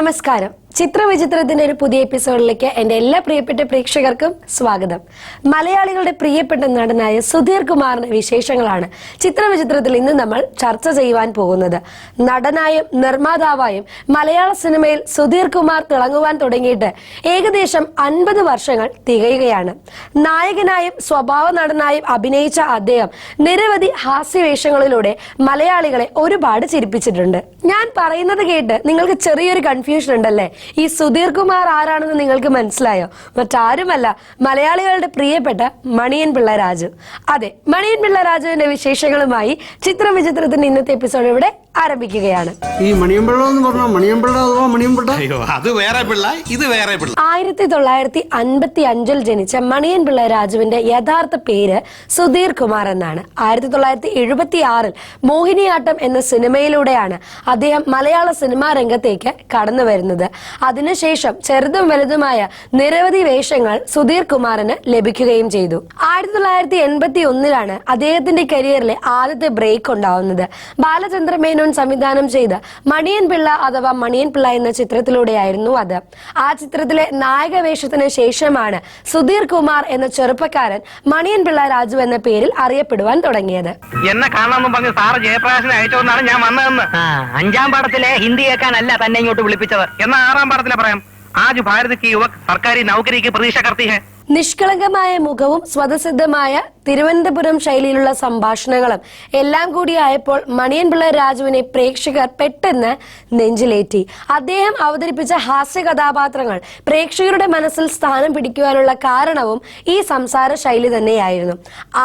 നമസ്കാരം. ചിത്രവിചിത്രത്തിന്റെ ഒരു പുതിയ എപ്പിസോഡിലേക്ക് എന്റെ എല്ലാ പ്രിയപ്പെട്ട പ്രേക്ഷകർക്കും സ്വാഗതം. മലയാളികളുടെ പ്രിയപ്പെട്ട നടനായ സുധീർ കുമാറിന്റെ വിശേഷങ്ങളാണ് ചിത്രവിചിത്രത്തിൽ ഇന്ന് നമ്മൾ ചർച്ച ചെയ്യുവാൻ പോകുന്നത്. നടനായും നിർമ്മാതാവായും മലയാള സിനിമയിൽ സുധീർ കുമാർ തിളങ്ങുവാൻ തുടങ്ങിയിട്ട് ഏകദേശം 50 വർഷങ്ങൾ തികയുകയാണ്. നായകനായും സ്വഭാവ നടനായും അഭിനയിച്ച അദ്ദേഹം നിരവധി ഹാസ്യവേഷങ്ങളിലൂടെ മലയാളികളെ ഒരുപാട് ചിരിപ്പിച്ചിട്ടുണ്ട്. ഞാൻ പറയുന്നത് കേട്ട് നിങ്ങൾക്ക് ചെറിയൊരു കൺഫ്യൂഷൻ ഉണ്ടല്ലേ? ഈ സുധീർ കുമാർ ആരാണെന്ന് നിങ്ങൾക്ക് മനസ്സിലായോ? മറ്റാരുമല്ല, മലയാളികളുടെ പ്രിയപ്പെട്ട മണിയൻ പിള്ള രാജു. അതെ, മണിയൻ പിള്ള രാജുവിന്റെ വിശേഷങ്ങളുമായി ചിത്രവിചിത്രത്തിന്റെ ഇന്നത്തെ എപ്പിസോഡ് ഇവിടെ ആരംഭിക്കുകയാണ്. ഈ മണിയൻപിള്ള എന്ന് പറഞ്ഞാൽ മണിയൻപിള്ള അഥവാ മണിയൻപിള്ള, അത് വേറെ പിള്ള, ഇത് വേറെ പിള്ള. 1955 ജനിച്ച മണിയൻ പിള്ള രാജുവിന്റെ യഥാർത്ഥ പേര് സുധീർ കുമാർ എന്നാണ്. 1976 മോഹിനിയാട്ടം എന്ന സിനിമയിലൂടെയാണ് അദ്ദേഹം മലയാള സിനിമാ രംഗത്തേക്ക് കടന്നു വരുന്നത്. അതിനുശേഷം ചെറുതും വലുതുമായ നിരവധി വേഷങ്ങൾ സുധീർ കുമാറിന് ലഭിക്കുകയും ചെയ്തു. 1981 അദ്ദേഹത്തിന്റെ കരിയറിലെ ആദ്യത്തെ ബ്രേക്ക് ഉണ്ടാവുന്നത് ബാലചന്ദ്ര മേനോൻ സംവിധാനം ചെയ്ത മണിയൻ പിള്ള അഥവാ മണിയൻ പിള്ള എന്ന ചിത്രത്തിലൂടെയായിരുന്നു അത്. ആ ചിത്രത്തിലെ നായക വേഷത്തിന് ശേഷമാണ് സുധീർ കുമാർ എന്ന ചെറുപ്പക്കാരൻ മണിയൻ പിള്ള രാജു എന്ന പേരിൽ അറിയപ്പെടുവാൻ തുടങ്ങിയത്. എന്നെ കാണാമെന്നും പറഞ്ഞ് സാറ് ജയപ്രകാശിനെ അയച്ചോന്നാണ് ഞാൻ വന്നതെന്ന്. 5ാം പാഠത്തിലെ ഹിന്ദി കേൾക്കാനല്ല തന്നെ ഇങ്ങോട്ട് വിളിപ്പിച്ചത്. എന്നാ 6ാം പാഠത്തിലെ പറയാം. ആജ് ഭാരത് കി യുവക് സർക്കാരി നൗകരിക്ക് പ്രതീക്ഷ കർത്തി ഹെ. നിഷ്കളങ്കമായ മുഖവും സ്വതസിദ്ധമായ തിരുവനന്തപുരം ശൈലിയിലുള്ള സംഭാഷണങ്ങളും എല്ലാം കൂടിയായപ്പോൾ മണിയൻ പിള്ള രാജുവിനെ പ്രേക്ഷകർ പെട്ടെന്ന് നെഞ്ചിലേറ്റി. അദ്ദേഹം അവതരിപ്പിച്ച ഹാസ്യ കഥാപാത്രങ്ങൾ പ്രേക്ഷകരുടെ മനസ്സിൽ സ്ഥാനം പിടിക്കുവാനുള്ള കാരണവും ഈ സംസാര ശൈലി തന്നെയായിരുന്നു.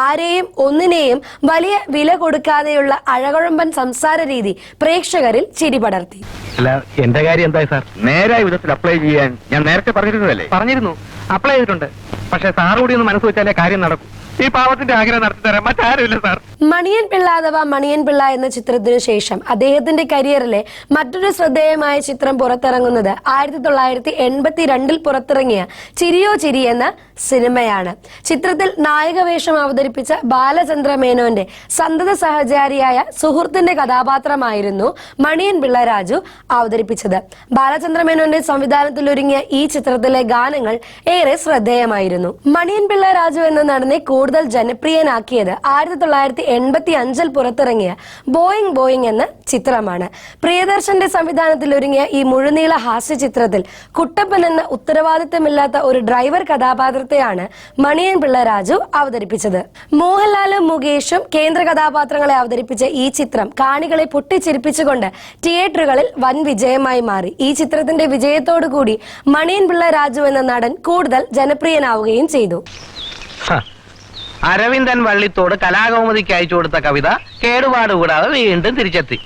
ആരെയും ഒന്നിനെയും വലിയ വില കൊടുക്കാതെയുള്ള അഴകുഴമ്പൻ സംസാര രീതി പ്രേക്ഷകരിൽ ചിരി പടർത്തി. അല്ല, എന്റെ കാര്യം എന്തായി സാർ? നേരായ വിധത്തിൽ അപ്ലൈ ചെയ്യാൻ ഞാൻ നേരത്തെ പറഞ്ഞിരുന്നു. അപ്ലൈ ചെയ്തിട്ടുണ്ട്. പക്ഷെ സാർ കൂടി ഒന്ന് മനസ്സ് വെച്ചാലേ കാര്യം നടക്കും. ഈ പാവത്തിന്റെ ആഗ്രഹം നടത്തി തരാൻ മറ്റാരുമില്ല സാർ. മണിയൻ പിള്ള അഥവാ മണിയൻ പിള്ള എന്ന ചിത്രത്തിനു ശേഷം അദ്ദേഹത്തിന്റെ കരിയറിലെ മറ്റൊരു ശ്രദ്ധേയമായ ചിത്രം പുറത്തിറങ്ങുന്നത് 1982 പുറത്തിറങ്ങിയ ചിരിയോ ചിരി എന്ന സിനിമയാണ്. ചിത്രത്തിൽ നായക വേഷം അവതരിപ്പിച്ച ബാലചന്ദ്ര മേനോന്റെ സന്തത സഹചാരിയായ സുഹൃത്തിന്റെ കഥാപാത്രമായിരുന്നു മണിയൻ പിള്ള രാജു അവതരിപ്പിച്ചത്. ബാലചന്ദ്ര മേനോന്റെ സംവിധാനത്തിൽ ഒരുങ്ങിയ ഈ ചിത്രത്തിലെ ഗാനങ്ങൾ ഏറെ ശ്രദ്ധേയമായിരുന്നു. മണിയൻ പിള്ള രാജു എന്ന നടനെ കൂടുതൽ ജനപ്രിയനാക്കിയത് 1985 പുറത്തിറങ്ങിയ ബോയിങ് ബോയിങ് എന്ന ചിത്രമാണ്. പ്രിയദർശന്റെ സംവിധാനത്തിൽ ഒരുങ്ങിയ ഈ മുഴുനീള ഹാസ്യ ചിത്രത്തിൽ കുട്ടപ്പൻ എന്ന ഉത്തരവാദിത്തമില്ലാത്ത ഒരു ഡ്രൈവർ കഥാപാത്രത്തെയാണ് മണിയൻ പിള്ള രാജു അവതരിപ്പിച്ചത്. മോഹൻലാലും മുകേഷും കേന്ദ്ര കഥാപാത്രങ്ങളെ അവതരിപ്പിച്ച ഈ ചിത്രം കാണികളെ പൊട്ടിച്ചിരിപ്പിച്ചുകൊണ്ട് തിയേറ്ററുകളിൽ വൻ വിജയമായി മാറി. ഈ ചിത്രത്തിന്റെ വിജയത്തോടു കൂടി മണിയൻ പിള്ള രാജു എന്ന നടൻ കൂടുതൽ ജനപ്രിയനാവുകയും ചെയ്തു. അരവിന്ദൻ വള്ളിത്തോട് കലാകൗമുദിക്ക് അയച്ചു കൊടുത്ത കവിത കേടുപാട് കൂടാതെ വീണ്ടും തിരിച്ചെത്തി.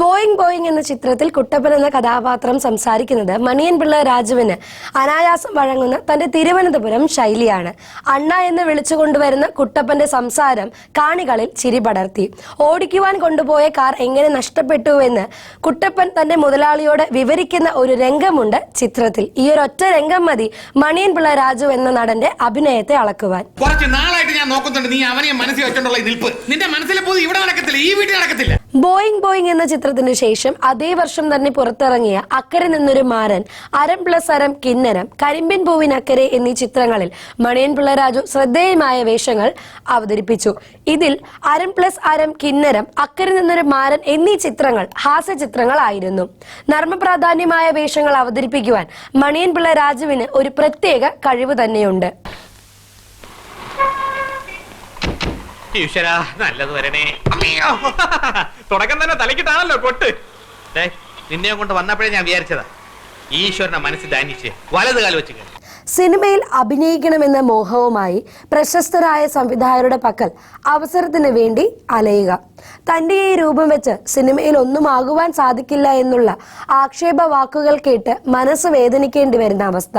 ബോയിങ് ബോയിങ് എന്ന ചിത്രത്തിൽ കുട്ടപ്പൻ എന്ന കഥാപാത്രം സംസാരിക്കുന്നത് മണിയൻ പിള്ള രാജുവിന് അനായാസം വഴങ്ങുന്ന തന്റെ തിരുവനന്തപുരം ശൈലിയാണ്. അണ്ണ എന്ന് വിളിച്ചുകൊണ്ടുവരുന്ന കുട്ടപ്പന്റെ സംസാരം കാണികളിൽ ചിരി പടർത്തി. ഓടിക്കുവാൻ കൊണ്ടുപോയ കാർ എങ്ങനെ നഷ്ടപ്പെട്ടുവെന്ന് കുട്ടപ്പൻ തന്റെ മുതലാളിയോട് വിവരിക്കുന്ന ഒരു രംഗമുണ്ട് ചിത്രത്തിൽ. ഈ ഒരൊറ്റ രംഗം മതി മണിയൻ പിള്ള രാജു എന്ന നടന്റെ അഭിനയത്തെ അളക്കുവാൻ. കുറച്ച് നാളായിട്ട് ഞാൻ നോക്കുന്നുണ്ട്, നീ അവനെ മനസ്സിൽ വെച്ചോണ്ടുള്ള നിൽപ്പ് നിന്റെ മനസ്സിലെ പോയി ഇവിടെ നടക്കത്തില്ല, ഈ വീട്ടിൽ നടക്കത്തില്ല. ബോയിങ് ബോയിങ് എന്ന ചിത്രത്തിന് ശേഷം അതേ വർഷം തന്നെ പുറത്തിറങ്ങിയ അക്കരെ നിന്നൊരു മാരൻ, അരം പ്ലസ് അരം കിന്നരം, കരിമ്പിൻ പൂവിനക്കരെ എന്നീ ചിത്രങ്ങളിൽ മണിയൻ പിള്ള രാജു ശ്രദ്ധേയമായ വേഷങ്ങൾ അവതരിപ്പിച്ചു. ഇതിൽ അരം പ്ലസ് അരം കിന്നരം, അക്കരെ നിന്നൊരു മാരൻ എന്നീ ചിത്രങ്ങൾ ഹാസ്യ ചിത്രങ്ങളായിരുന്നു. നർമ്മപ്രാധാന്യമായ വേഷങ്ങൾ അവതരിപ്പിക്കുവാൻ മണിയൻ പിള്ള രാജുവിന് ഒരു പ്രത്യേക കഴിവ് തന്നെയുണ്ട്. ഈശ്വരാ, നല്ലത് വരണേ. തുടക്കം തന്നെ തലക്കിട്ടാണല്ലോ കൊട്ട്. നിന്നെ കൊണ്ട് വന്നപ്പോഴേ ഞാൻ വിചാരിച്ചതാ, ഈശ്വരനെ മനസ്സിൽ ധാനിച്ച് വലത് കാല് വെച്ച് കേട്ടു. സിനിമയിൽ അഭിനയിക്കണമെന്ന മോഹവുമായി പ്രശസ്തരായ സംവിധായകരുടെ പക്കൽ അവസരത്തിന് വേണ്ടി അലയുക. തന്റെ ഈ രൂപം വെച്ച് സിനിമയിൽ ഒന്നും ആകുവാൻ സാധിക്കില്ല എന്നുള്ള ആക്ഷേപ വാക്കുകൾ കേട്ട് മനസ്സ് വേദനിക്കേണ്ടി വരുന്ന അവസ്ഥ.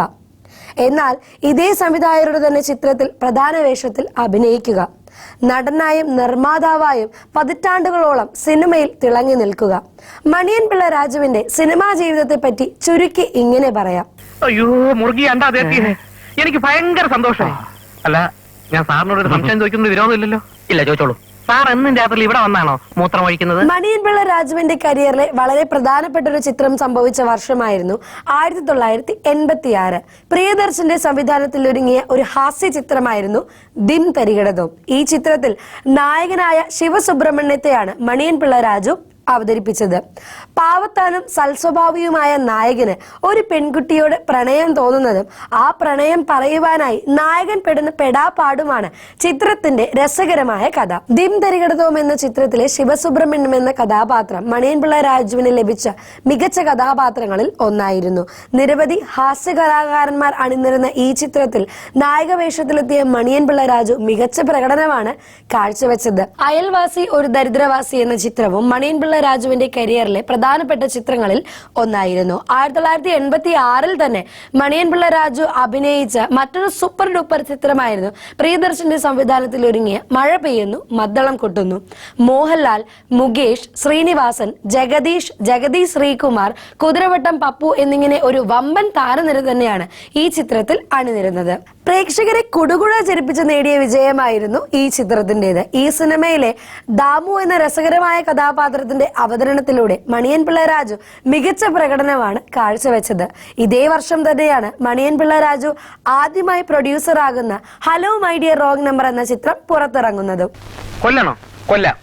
എന്നാൽ ഇതേ സംവിധായകരുടെ തന്നെ ചിത്രത്തിൽ പ്രധാന വേഷത്തിൽ അഭിനയിക്കുക, നടനായും നിർമ്മാതാവായും പതിറ്റാണ്ടുകളോളം സിനിമയിൽ തിളങ്ങി നിൽക്കുക. മണിയൻ പിള്ള രാജുവിന്റെ സിനിമാ ജീവിതത്തെ പറ്റി ചുരുക്കി ഇങ്ങനെ പറയാം. അയ്യോ മുറുകി അണ്ടാ, എനിക്ക് ഭയങ്കര സന്തോഷമായി. അല്ല, ഞാൻ സാറിനോട് ഒരു സംശയം ചോദിക്കുന്നത് വിരോധമില്ലല്ലോ? ഇല്ല, ചോദിച്ചോളൂ. സാർ എന്നും രാത്രി ഇവിടെ വന്നാണോ മൂത്രം ഒഴിക്കുന്നത്? മണിയൻ പിള്ള രാജുവിന്റെ കരിയറിലെ വളരെ പ്രധാനപ്പെട്ട ഒരു ചിത്രം സംഭവിച്ച വർഷമായിരുന്നു 1986. പ്രിയദർശന്റെ സംവിധാനത്തിൽ ഒരുങ്ങിയ ഒരു ഹാസ്യ ചിത്രമായിരുന്നു ദിം തരികിടതും. ഈ ചിത്രത്തിൽ നായകനായ ശിവസുബ്രഹ്മണ്യത്തെയാണ് മണിയൻ പിള്ള രാജു അവതരിപ്പിച്ചത്. പാവത്താനും സൽസ്വഭാവിയുമായ നായകന് ഒരു പെൺകുട്ടിയോട് പ്രണയം തോന്നുന്നതും ആ പ്രണയം പറയുവാനായി നായകൻ പെടുന്ന പെടാപ്പാടുമാണ് ചിത്രത്തിന്റെ രസകരമായ കഥ. ദിം തരികിടതോം എന്ന ചിത്രത്തിലെ ശിവസുബ്രഹ്മണ്യം എന്ന കഥാപാത്രം മണിയൻ പിള്ള രാജുവിന് ലഭിച്ച മികച്ച കഥാപാത്രങ്ങളിൽ ഒന്നായിരുന്നു. നിരവധി ഹാസ്യ കലാകാരന്മാർ അണിനിരുന്ന ഈ ചിത്രത്തിൽ നായക വേഷത്തിലെത്തിയ മണിയൻ പിള്ള രാജു മികച്ച പ്രകടനമാണ് കാഴ്ചവെച്ചത്. അയൽവാസി ഒരു ദരിദ്രവാസി എന്ന ചിത്രവും മണിയൻ പിള്ള രാജുവിന്റെ കരിയറിലെ പ്രധാനപ്പെട്ട ചിത്രങ്ങളിൽ ഒന്നായിരുന്നു. 1986 തന്നെ മണിയൻ പിള്ള രാജു അഭിനയിച്ച മറ്റൊരു സൂപ്പർ ഡൂപ്പർ ചിത്രമായിരുന്നു പ്രിയദർശന്റെ സംവിധാനത്തിൽ ഒരുങ്ങിയ മഴ പെയ്യുന്നു മദ്ദളം കൊട്ടുന്നു. മോഹൻലാൽ, മുകേഷ്, ശ്രീനിവാസൻ, ജഗദീഷ് ശ്രീകുമാർ, കുതിരവട്ടം പപ്പു എന്നിങ്ങനെ ഒരു വമ്പൻ താരനിര തന്നെയാണ് ഈ ചിത്രത്തിൽ അണിനിരുന്നത്. പ്രേക്ഷകരെ കുടുകുഴ ചരിപ്പിച്ച് നേടിയ വിജയമായിരുന്നു ഈ ചിത്രത്തിന്റേത്. ഈ സിനിമയിലെ ദാമു എന്ന രസകരമായ കഥാപാത്രത്തിന്റെ അവതരണത്തിലൂടെ മണിയൻ പിള്ള രാജു മികച്ച പ്രകടനമാണ് കാഴ്ചവെച്ചത്. ഇതേ വർഷം തന്നെയാണ് മണിയൻ പിള്ള രാജു ആദ്യമായി പ്രൊഡ്യൂസർ ആകുന്ന hello my dear wrong number എന്ന ചിത്രം പുറത്തിറങ്ങുന്നതും. കൊല്ലണോ? കൊല്ലാം.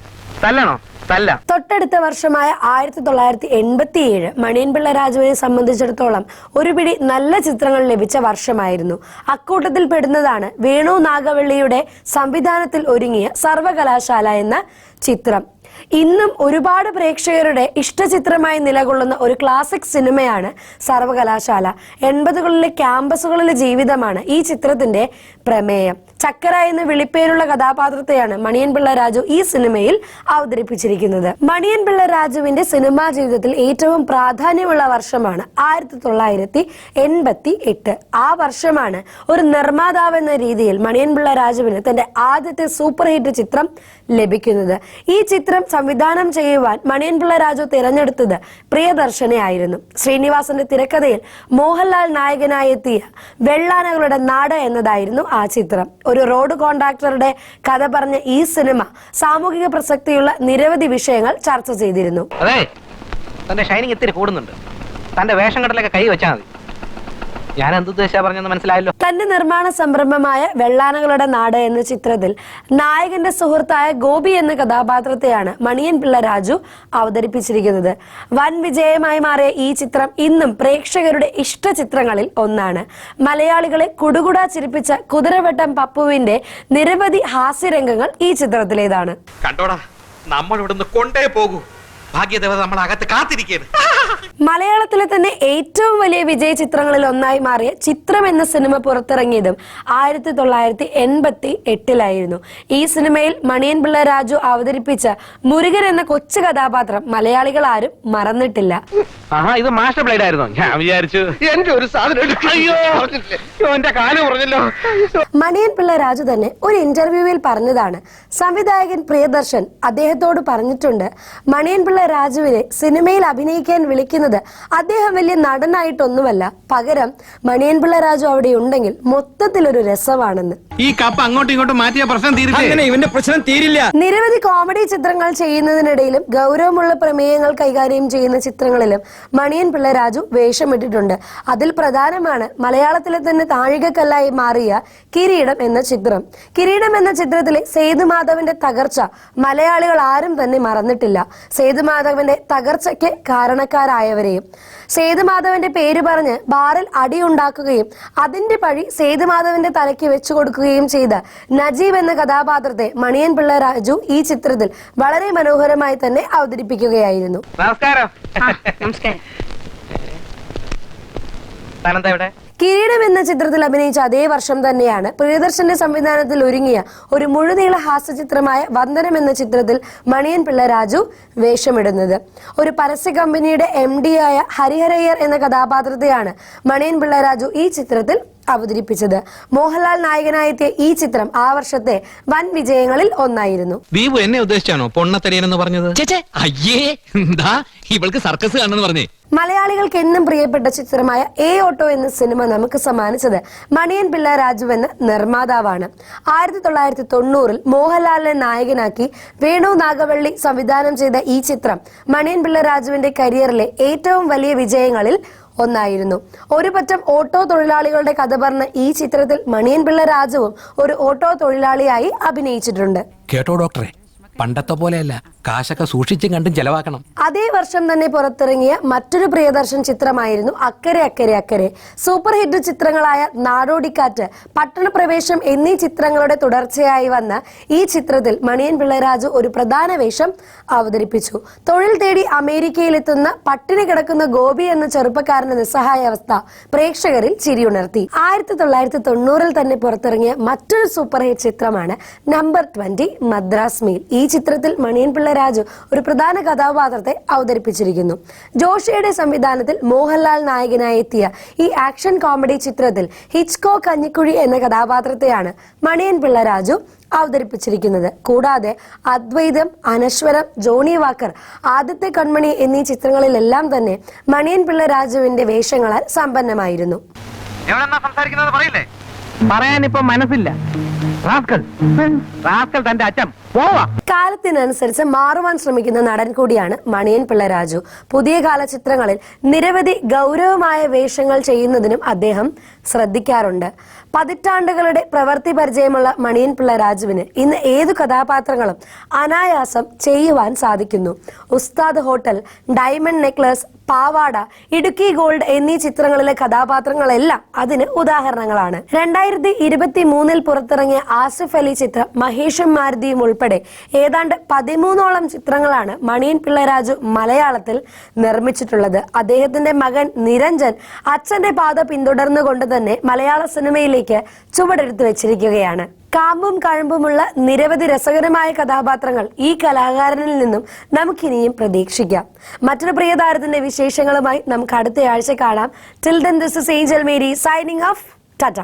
തല്ലണോ? തല്ല. തൊട്ടടുത്ത വർഷമായ 1987 മണിയൻ പിള്ള രാജുവിനെ സംബന്ധിച്ചിടത്തോളം ഒരു പിടി നല്ല ചിത്രങ്ങൾ ലഭിച്ച വർഷമായിരുന്നു. അക്കൂട്ടത്തിൽ പെടുന്നതാണ് വേണു നാഗവള്ളിയുടെ സംവിധാനത്തിൽ ഒരുങ്ങിയ സർവകലാശാല എന്ന ചിത്രം. ഇന്നും ഒരുപാട് പ്രേക്ഷകരുടെ ഇഷ്ടചിത്രമായി നിലകൊള്ളുന്ന ഒരു ക്ലാസിക് സിനിമയാണ് സർവകലാശാല. 80കളിലെ ക്യാമ്പസുകളിലെ ജീവിതമാണ് ഈ ചിത്രത്തിന്റെ പ്രമേയം. ചക്കര എന്ന വിളിപ്പേരുള്ള കഥാപാത്രത്തെയാണ് മണിയൻ പിള്ള രാജു ഈ സിനിമയിൽ അവതരിപ്പിച്ചിരിക്കുന്നത്. മണിയൻ പിള്ള രാജുവിന്റെ സിനിമാ ജീവിതത്തിൽ ഏറ്റവും പ്രാധാന്യമുള്ള വർഷമാണ് 1988. ആ വർഷമാണ് ഒരു നിർമ്മാതാവ് എന്ന രീതിയിൽ മണിയൻ പിള്ള രാജുവിന് തന്റെ ആദ്യത്തെ സൂപ്പർ ഹിറ്റ് ചിത്രം ലഭിക്കുന്നത്. ഈ ചിത്രം സംവിധാനം ചെയ്യുവാൻ മണിയൻ പിള്ള രാജു തിരഞ്ഞെടുത്തത് പ്രിയദർശനെ ആയിരുന്നു. ശ്രീനിവാസന്റെ തിരക്കഥയിൽ മോഹൻലാൽ നായകനായി എത്തിയ വെള്ളാനകളുടെ നാട് എന്നതായിരുന്നു ആ ചിത്രം. ഒരു റോഡ് കോൺട്രാക്ടറുടെ കഥ പറഞ്ഞ ഈ സിനിമ സാമൂഹിക പ്രസക്തിയുള്ള നിരവധി വിഷയങ്ങൾ ചർച്ച ചെയ്തിരുന്നു. അതെ, തന്റെ ഷൈനിങ് ഇത്തിരി കൂടുന്നുണ്ട്. തന്റെ വേഷം കെട്ടലൊക്കെ കൈ വെച്ചാൽ മതി. ഞാൻ എന്തുദ്ദേശിച്ചാ പറഞ്ഞെന്ന് മനസ്സിലായല്ലോ. തന്റെ നിർമ്മാണ സംരംഭമായ വെള്ളാനകളുടെ നാട് എന്ന ചിത്രത്തിൽ നായകന്റെ സുഹൃത്തായ ഗോപി എന്ന കഥാപാത്രത്തെയാണ് മണിയൻ പിള്ള രാജു അവതരിപ്പിച്ചിരിക്കുന്നത്. വൻ വിജയമായി മാറിയ ഈ ചിത്രം ഇന്നും പ്രേക്ഷകരുടെ ഇഷ്ട ചിത്രങ്ങളിൽ ഒന്നാണ്. മലയാളികളെ കുടുകുടാ ചിരിപ്പിച്ച കുതിരവട്ടം പപ്പുവിന്റെ നിരവധി ഹാസ്യരംഗങ്ങൾ ഈ ചിത്രത്തിലേതാണ്. കണ്ടോടാ, നമ്മൾ ഇവിടുന്ന് കൊണ്ടേ പോകൂ. ഭാഗ്യദേവത നമ്മൾ അകത്ത് കാത്തിരിക്കുകയാണ്. മലയാളത്തിലെ തന്നെ ഏറ്റവും വലിയ വിജയ ചിത്രങ്ങളിൽ ഒന്നായി മാറിയ ചിത്രം എന്ന സിനിമ പുറത്തിറങ്ങിയതും 1988 ഈ സിനിമയിൽ മണിയൻ പിള്ള രാജു അവതരിപ്പിച്ച മുരുകൻ എന്ന കൊച്ചു കഥാപാത്രം മലയാളികൾ ആരും മറന്നിട്ടില്ല. ഇത് മാസ്റ്റർ ബ്ലേഡ് ആയിരുന്നു. ഞാൻ വിചാരിച്ചു എന്റെ ഒരു സാധനം. അയ്യോ, എന്റെ കാല് പറഞ്ഞല്ലോ. മണിയൻ പിള്ള രാജു തന്നെ ഒരു ഇന്റർവ്യൂവിൽ പറഞ്ഞതാണ്. സംവിധായകൻ പ്രിയദർശൻ അദ്ദേഹത്തോട് പറഞ്ഞിട്ടുണ്ട്, മണിയൻ പിള്ള രാജുവിനെ സിനിമയിൽ അഭിനയിക്കാൻ വിളിക്കുന്നത് അദ്ദേഹം വലിയ നടനായിട്ടൊന്നുമല്ല, പകരം മണിയൻ പിള്ള രാജു അവിടെ ഉണ്ടെങ്കിൽ മൊത്തത്തിലൊരു രസമാണെന്ന്. ഈ കപ്പ് അങ്ങോട്ടും ഇങ്ങോട്ടും മാറ്റിയ പ്രശ്നം ഇവന്റെ പ്രശ്നം തീരില്ല. നിരവധി കോമഡി ചിത്രങ്ങൾ ചെയ്യുന്നതിനിടയിലും ഗൗരവമുള്ള പ്രമേയങ്ങൾ കൈകാര്യം ചെയ്യുന്ന ചിത്രങ്ങളിലും മണിയൻ പിള്ള രാജു വേഷമിട്ടിട്ടുണ്ട്. അതിൽ പ്രധാനമാണ് മലയാളത്തിലെ തന്നെ താഴികക്കല്ലായി മാറിയ കിരീടം എന്ന ചിത്രം. കിരീടം എന്ന ചിത്രത്തിലെ സേതുമാധവന്റെ തകർച്ച മലയാളികൾ ആരും തന്നെ മറന്നിട്ടില്ല. സേതുമാധവന്റെ തകർച്ചയ്ക്ക് കാരണക്കാരായവരെയും. സേതുമാധവന്റെ പേര് പറഞ്ഞ് ബാറിൽ അടിയുണ്ടാക്കുകയും അതിന്റെ പഴി സേതുമാധവന്റെ തലയ്ക്ക് വെച്ചു കൊടുക്കുകയും ചെയ്ത നജീബ് എന്ന കഥാപാത്രത്തെ മണിയൻ പിള്ള രാജു ഈ ചിത്രത്തിൽ വളരെ മനോഹരമായി തന്നെ അവതരിപ്പിക്കുകയായിരുന്നു. നമസ്കാരം. കിരീടം എന്ന ചിത്രത്തിൽ അഭിനയിച്ച അതേ വർഷം തന്നെയാണ് പ്രിയദർശന്റെ സംവിധാനത്തിൽ ഒരുങ്ങിയ ഒരു മുഴുനീള ഹാസ്യചിത്രമായ വന്ദനം എന്ന ചിത്രത്തിൽ മണിയൻ പിള്ള രാജു വേഷമിടുന്നത്. ഒരു പരസ്യ കമ്പനിയുടെ MD ആയ ഹരിഹരയ്യർ എന്ന കഥാപാത്രത്തെയാണ് മണിയൻ പിള്ള രാജു ഈ ചിത്രത്തിൽ അവതരിപ്പിച്ചത്. മോഹൻലാൽ നായകനായെത്തിയ ഈ ചിത്രം ആ വർഷത്തെ വൻ വിജയങ്ങളിൽ ഒന്നായിരുന്നു. ദീപു എന്നെ ഉദ്ദേശിച്ചാണോ പൊണ്ണത്തടിയനെന്ന് പറഞ്ഞത്? അയ്യേ എന്താ ഇവൾക്ക് സർക്കസ് കാണുന്നു പറഞ്ഞേ. മലയാളികൾക്ക് എന്നും പ്രിയപ്പെട്ട ചിത്രമായ എ ഓട്ടോ എന്ന സിനിമ നമുക്ക് സമ്മാനിച്ചത് മണിയൻ പിള്ള രാജു എന്ന നിർമ്മാതാവാണ്. 1990 മോഹൻലാലിനെ നായകനാക്കി വേണു നാഗവള്ളി സംവിധാനം ചെയ്ത ഈ ചിത്രം മണിയൻ പിള്ള രാജുവിന്റെ കരിയറിലെ ഏറ്റവും വലിയ വിജയങ്ങളിൽ ഒന്നായിരുന്നു. ഒരു പറ്റം ഓട്ടോ തൊഴിലാളികളുടെ കഥ പറഞ്ഞ ഈ ചിത്രത്തിൽ മണിയൻ പിള്ള രാജുവും ഒരു ഓട്ടോ തൊഴിലാളിയായി അഭിനയിച്ചിട്ടുണ്ട്. കേട്ടോ ഡോക്ടറെ, പണ്ടത്തെ പോലെയല്ല, കാശൊക്കെ സൂക്ഷിച്ചും കണ്ടും ചെലവാക്കണം. അതേ വർഷം തന്നെ പുറത്തിറങ്ങിയ മറ്റൊരു പ്രിയദർശൻ ചിത്രമായിരുന്നു അക്കരെ അക്കരെ അക്കരെ. സൂപ്പർ ഹിറ്റ് ചിത്രങ്ങളായ നാടോടിക്കാറ്റ്, പട്ടണപ്രവേശം എന്നീ ചിത്രങ്ങളുടെ തുടർച്ചയായി വന്ന ഈ ചിത്രത്തിൽ മണിയൻ പിള്ളരാജു ഒരു പ്രധാന വേഷം അവതരിപ്പിച്ചു. തൊഴിൽ തേടി അമേരിക്കയിലെത്തുന്ന പട്ടിണി കിടക്കുന്ന ഗോപി എന്ന ചെറുപ്പക്കാരന്റെ നിസ്സഹായ അവസ്ഥ പ്രേക്ഷകരിൽ ചിരിയുണർത്തി. 1990 തന്നെ പുറത്തിറങ്ങിയ മറ്റൊരു സൂപ്പർ ഹിറ്റ് ചിത്രമാണ് നമ്പർ 20 മദ്രാസ് മെയിൽ. ഈ ചിത്രത്തിൽ മണിയൻ പിള്ള രാജു ഒരു പ്രധാന കഥാപാത്രത്തെ അവതരിപ്പിച്ചിരിക്കുന്നു. ജോഷിയുടെ സംവിധാനത്തിൽ മോഹൻലാൽ നായകനായി എത്തിയ ഈ ആക്ഷൻ കോമഡി ചിത്രത്തിൽ ഹിച്ച്കോ കഞ്ഞിക്കുഴി എന്ന കഥാപാത്രത്തെയാണ് മണിയൻ പിള്ള രാജു അവതരിപ്പിച്ചിരിക്കുന്നത്. കൂടാതെ അദ്വൈതം, അനശ്വരം, ജോണി വാക്കർ, ആദ്യത്തെ കൺമണി എന്നീ ചിത്രങ്ങളിലെല്ലാം തന്നെ മണിയൻ പിള്ള രാജുവിന്റെ വേഷങ്ങളാൽ സമ്പന്നമായിരുന്നു. പറയാനിപ്പോ മനസ്സില്ല. തന്റെ അച്ഛൻ പോവാ. കാലത്തിനനുസരിച്ച് മാറുവാൻ ശ്രമിക്കുന്ന നടൻ കൂടിയാണ് മണിയൻ പിള്ള രാജു. പുതിയ കാല ചിത്രങ്ങളിൽ നിരവധി ഗൗരവമായ വേഷങ്ങൾ ചെയ്യുന്നതിനും അദ്ദേഹം ശ്രദ്ധിക്കാറുണ്ട്. പതിറ്റാണ്ടുകളുടെ പ്രവൃത്തി പരിചയമുള്ള മണിയൻ പിള്ള രാജുവിന് ഇന്ന് ഏതു കഥാപാത്രങ്ങളും അനായാസം ചെയ്യുവാൻ സാധിക്കുന്നു. ഉസ്താദ് ഹോട്ടൽ, ഡയമണ്ട് നെക്ലസ്, പാവാട, ഇടുക്കി ഗോൾഡ് എന്നീ ചിത്രങ്ങളിലെ കഥാപാത്രങ്ങളെല്ലാം അതിന് ഉദാഹരണങ്ങളാണ്. 2023 പുറത്തിറങ്ങിയ ആസിഫ് അലി ചിത്രം മഹേഷും മാരുതിയും ഉൾപ്പെടെ ഏതാണ്ട് 13ഓളം ചിത്രങ്ങളാണ് മണിയൻ പിള്ള രാജു മലയാളത്തിൽ നിർമ്മിച്ചിട്ടുള്ളത്. അദ്ദേഹത്തിന്റെ മകൻ നിരഞ്ജൻ അച്ഛന്റെ പാത പിന്തുടർന്നുകൊണ്ട് തന്നെ മലയാള സിനിമയിലേക്ക് ചുവടെടുത്തു വെച്ചിരിക്കുകയാണ്. കാമ്പും കഴമ്പുമുള്ള നിരവധി രസകരമായ കഥാപാത്രങ്ങൾ ഈ കലാകാരനിൽ നിന്നും നമുക്കിനിയും പ്രതീക്ഷിക്കാം. മറ്റൊരു പ്രിയതാരത്തിന്റെ വിശേഷങ്ങളുമായി നമുക്ക് അടുത്ത ആഴ്ച കാണാം. Till then this is Angel Mary signing off. Tata.